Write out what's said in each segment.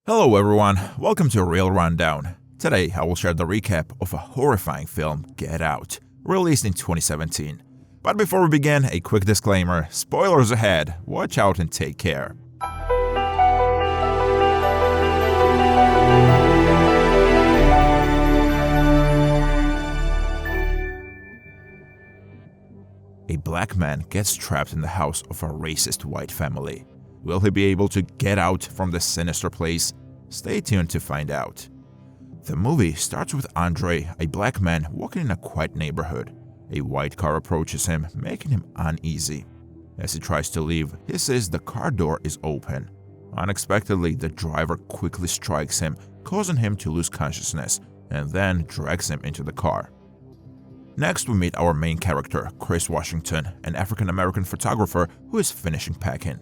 Hello everyone, welcome to a Real Rundown. Today I will share the recap of a horrifying film, Get Out, released in 2017. But before we begin, a quick disclaimer, spoilers ahead, watch out and take care. A black man gets trapped in the house of a racist white family. Will he be able to get out from this sinister place? Stay tuned to find out. The movie starts with Andre, a black man walking in a quiet neighborhood. A white car approaches him, making him uneasy. As he tries to leave, he sees the car door is open. Unexpectedly, the driver quickly strikes him, causing him to lose consciousness, and then drags him into the car. Next, we meet our main character, Chris Washington, an African-American photographer who is finishing packing.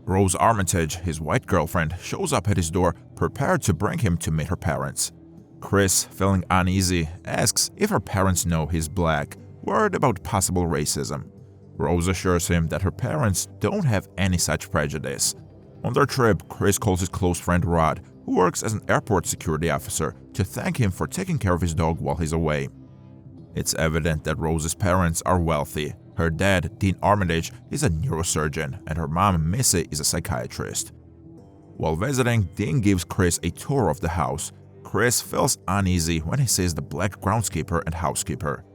Rose Armitage, his white girlfriend, shows up at his door, prepared to bring him to meet her parents. Chris, feeling uneasy, asks if her parents know he's black, worried about possible racism. Rose assures him that her parents don't have any such prejudice. On their trip, Chris calls his close friend Rod, who works as an airport security officer, to thank him for taking care of his dog while he's away. It's evident that Rose's parents are wealthy. Her dad, Dean Armitage, is a neurosurgeon, and her mom, Missy, is a psychiatrist. While visiting, Dean gives Chris a tour of the house. Chris feels uneasy when he sees the black groundskeeper and housekeeper.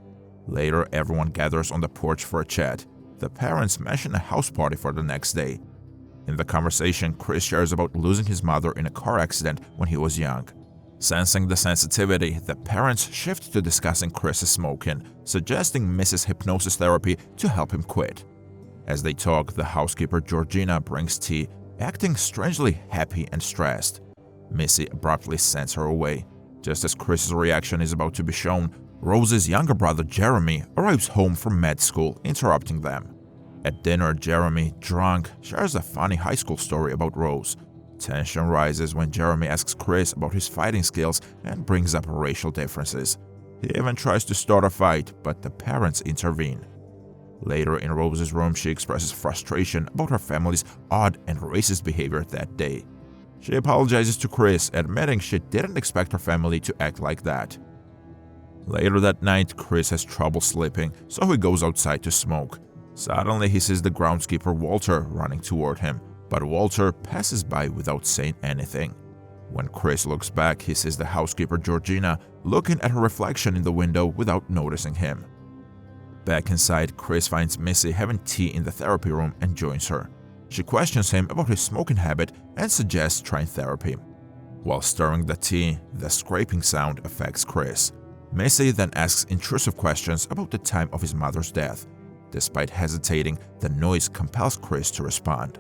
Later, everyone gathers on the porch for a chat. The parents mention a house party for the next day. In the conversation, Chris shares about losing his mother in a car accident when he was young. Sensing the sensitivity, the parents shift to discussing Chris's smoking, suggesting Mrs. Hypnosis therapy to help him quit. As they talk, the housekeeper Georgina brings tea, acting strangely happy and stressed. Missy abruptly sends her away. Just as Chris's reaction is about to be shown, Rose's younger brother Jeremy arrives home from med school, interrupting them. At dinner, Jeremy, drunk, shares a funny high school story about Rose. Tension rises when Jeremy asks Chris about his fighting skills and brings up racial differences. He even tries to start a fight, but the parents intervene. Later in Rose's room, she expresses frustration about her family's odd and racist behavior that day. She apologizes to Chris, admitting she didn't expect her family to act like that. Later that night, Chris has trouble sleeping, so he goes outside to smoke. Suddenly, he sees the groundskeeper Walter running toward him. But Walter passes by without saying anything. When Chris looks back, he sees the housekeeper Georgina looking at her reflection in the window without noticing him. Back inside, Chris finds Missy having tea in the therapy room and joins her. She questions him about his smoking habit and suggests trying therapy. While stirring the tea, the scraping sound affects Chris. Missy then asks intrusive questions about the time of his mother's death. Despite hesitating, the noise compels Chris to respond.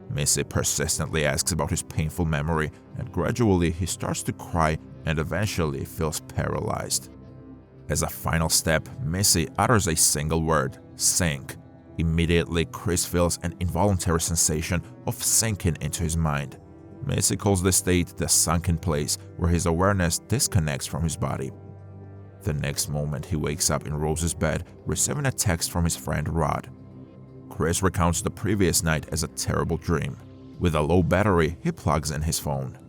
Missy persistently asks about his painful memory, and gradually he starts to cry and eventually feels paralyzed. As a final step, Missy utters a single word, sink. Immediately, Chris feels an involuntary sensation of sinking into his mind. Missy calls this state the sunken place, where his awareness disconnects from his body. The next moment, he wakes up in Rose's bed, receiving a text from his friend Rod. Chris recounts the previous night as a terrible dream. With a low battery, he plugs in his phone.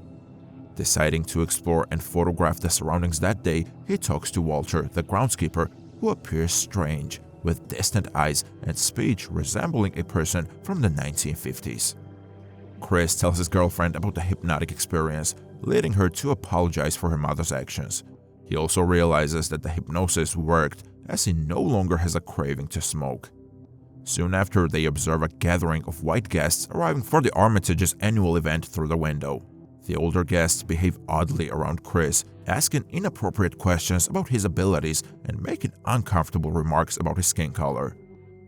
Deciding to explore and photograph the surroundings that day, he talks to Walter, the groundskeeper, who appears strange, with distant eyes and speech resembling a person from the 1950s. Chris tells his girlfriend about the hypnotic experience, leading her to apologize for her mother's actions. He also realizes that the hypnosis worked, as he no longer has a craving to smoke. Soon after, they observe a gathering of white guests arriving for the Armitage's annual event through the window. The older guests behave oddly around Chris, asking inappropriate questions about his abilities and making uncomfortable remarks about his skin color.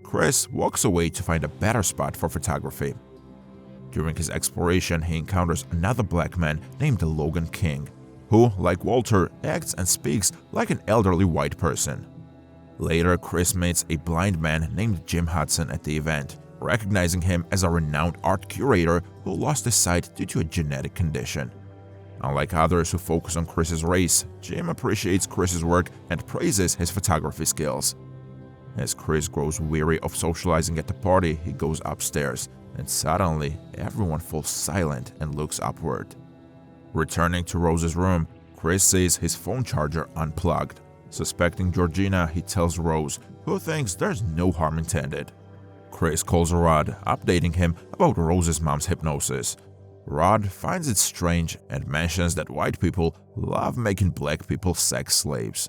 Chris walks away to find a better spot for photography. During his exploration, he encounters another black man named Logan King, who, like Walter, acts and speaks like an elderly white person. Later, Chris meets a blind man named Jim Hudson at the event, recognizing him as a renowned art curator who lost his sight due to a genetic condition. Unlike others who focus on Chris's race, Jim appreciates Chris's work and praises his photography skills. As Chris grows weary of socializing at the party, he goes upstairs, and suddenly everyone falls silent and looks upward. Returning to Rose's room, Chris sees his phone charger unplugged. Suspecting Georgina, he tells Rose, who thinks there's no harm intended. Chris calls Rod, updating him about Rose's mom's hypnosis. Rod finds it strange and mentions that white people love making black people sex slaves.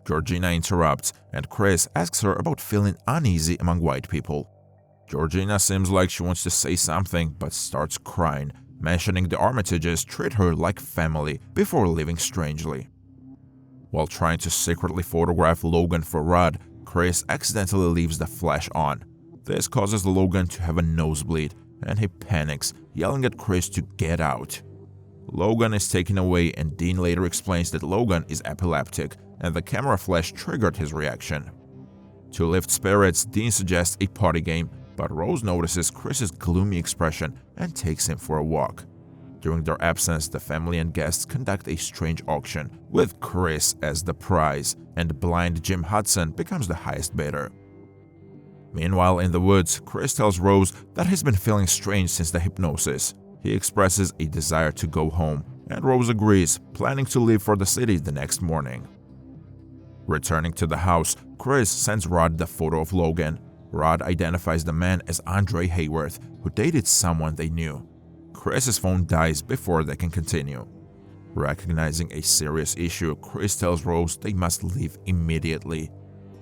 Georgina interrupts, and Chris asks her about feeling uneasy among white people. Georgina seems like she wants to say something but starts crying, mentioning the Armitages treat her like family before living strangely. While trying to secretly photograph Logan for Rod, Chris accidentally leaves the flash on. This causes Logan to have a nosebleed, and he panics, yelling at Chris to get out. Logan is taken away, and Dean later explains that Logan is epileptic, and the camera flash triggered his reaction. To lift spirits, Dean suggests a party game, but Rose notices Chris's gloomy expression and takes him for a walk. During their absence, the family and guests conduct a strange auction, with Chris as the prize, and blind Jim Hudson becomes the highest bidder. Meanwhile, in the woods, Chris tells Rose that he's been feeling strange since the hypnosis. He expresses a desire to go home, and Rose agrees, planning to leave for the city the next morning. Returning to the house, Chris sends Rod the photo of Logan. Rod identifies the man as Andre Hayworth, who dated someone they knew. Chris's phone dies before they can continue. Recognizing a serious issue, Chris tells Rose they must leave immediately.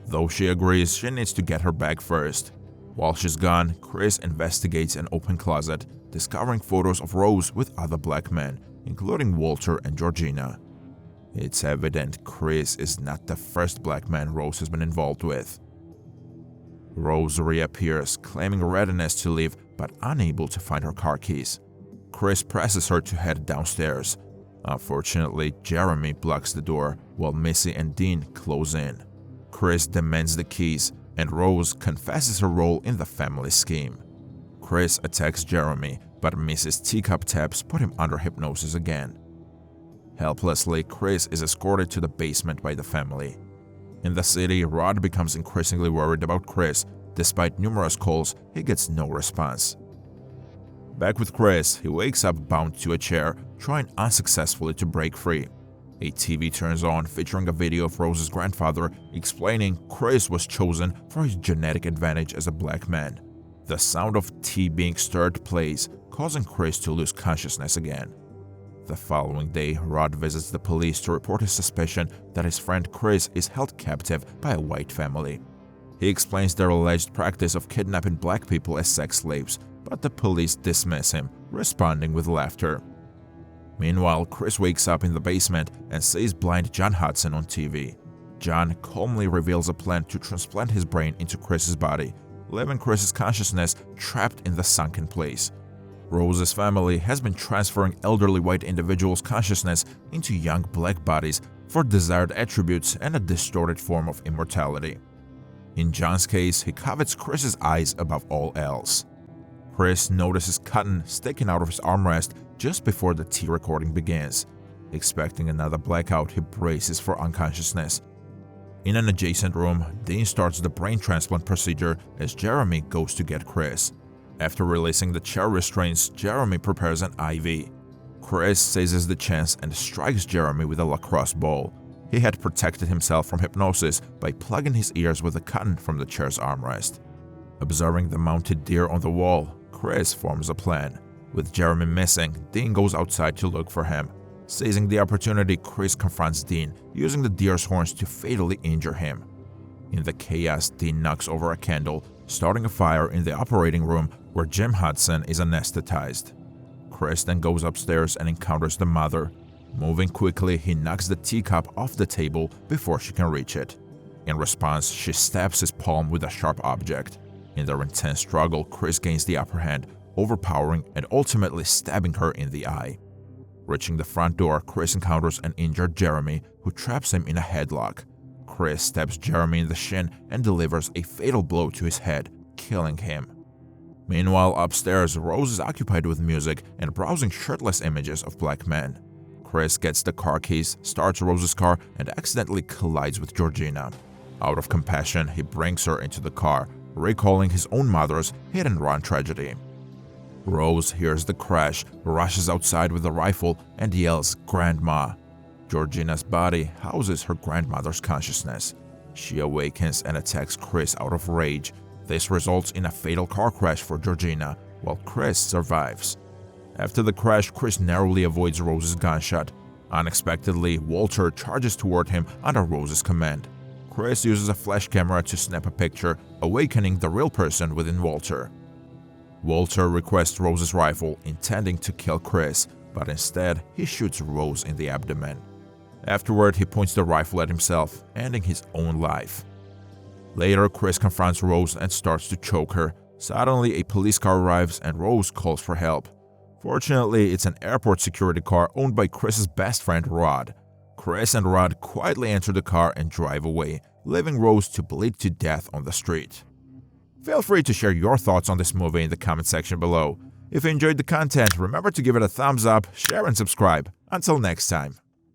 Though she agrees, she needs to get her bag first. While she's gone, Chris investigates an open closet, discovering photos of Rose with other black men, including Walter and Georgina. It's evident Chris is not the first black man Rose has been involved with. Rose reappears, claiming readiness to leave but unable to find her car keys. Chris presses her to head downstairs. Unfortunately, Jeremy blocks the door while Missy and Dean close in. Chris demands the keys, and Rose confesses her role in the family scheme. Chris attacks Jeremy, but Missy's teacup taps put him under hypnosis again. Helplessly, Chris is escorted to the basement by the family. In the city, Rod becomes increasingly worried about Chris. Despite numerous calls, he gets no response. Back with Chris, he wakes up bound to a chair, trying unsuccessfully to break free. A TV turns on featuring a video of Rose's grandfather explaining Chris was chosen for his genetic advantage as a black man. The sound of tea being stirred plays, causing Chris to lose consciousness again. The following day, Rod visits the police to report his suspicion that his friend Chris is held captive by a white family. He explains their alleged practice of kidnapping black people as sex slaves, but the police dismiss him, responding with laughter. Meanwhile, Chris wakes up in the basement and sees blind John Hudson on TV. John calmly reveals a plan to transplant his brain into Chris's body, leaving Chris's consciousness trapped in the sunken place. Rose's family has been transferring elderly white individuals' consciousness into young black bodies for desired attributes and a distorted form of immortality. In John's case, he covets Chris's eyes above all else. Chris notices cotton sticking out of his armrest just before the tea recording begins. Expecting another blackout, he braces for unconsciousness. In an adjacent room, Dean starts the brain transplant procedure as Jeremy goes to get Chris. After releasing the chair restraints, Jeremy prepares an IV. Chris seizes the chance and strikes Jeremy with a lacrosse ball. He had protected himself from hypnosis by plugging his ears with the cotton from the chair's armrest. Observing the mounted deer on the wall, Chris forms a plan. With Jeremy missing, Dean goes outside to look for him. Seizing the opportunity, Chris confronts Dean, using the deer's horns to fatally injure him. In the chaos, Dean knocks over a candle, starting a fire in the operating room where Jim Hudson is anesthetized. Chris then goes upstairs and encounters the mother. Moving quickly, he knocks the teacup off the table before she can reach it. In response, she stabs his palm with a sharp object. In their intense struggle, Chris gains the upper hand, overpowering and ultimately stabbing her in the eye. Reaching the front door, Chris encounters an injured Jeremy, who traps him in a headlock. Chris stabs Jeremy in the shin and delivers a fatal blow to his head, killing him. Meanwhile, upstairs, Rose is occupied with music and browsing shirtless images of black men. Chris gets the car keys, starts Rose's car, and accidentally collides with Georgina. Out of compassion, he brings her into the car, recalling his own mother's hit-and-run tragedy. Rose hears the crash, rushes outside with a rifle, and yells, "Grandma!" Georgina's body houses her grandmother's consciousness. She awakens and attacks Chris out of rage. This results in a fatal car crash for Georgina, while Chris survives. After the crash, Chris narrowly avoids Rose's gunshot. Unexpectedly, Walter charges toward him under Rose's command. Chris uses a flash camera to snap a picture, awakening the real person within Walter. Walter requests Rose's rifle, intending to kill Chris, but instead he shoots Rose in the abdomen. Afterward, he points the rifle at himself, ending his own life. Later, Chris confronts Rose and starts to choke her. Suddenly, a police car arrives and Rose calls for help. Fortunately, it's an airport security car owned by Chris's best friend Rod. Chris and Rod quietly enter the car and drive away, leaving Rose to bleed to death on the street. Feel free to share your thoughts on this movie in the comment section below. If you enjoyed the content, remember to give it a thumbs up, share and subscribe. Until next time.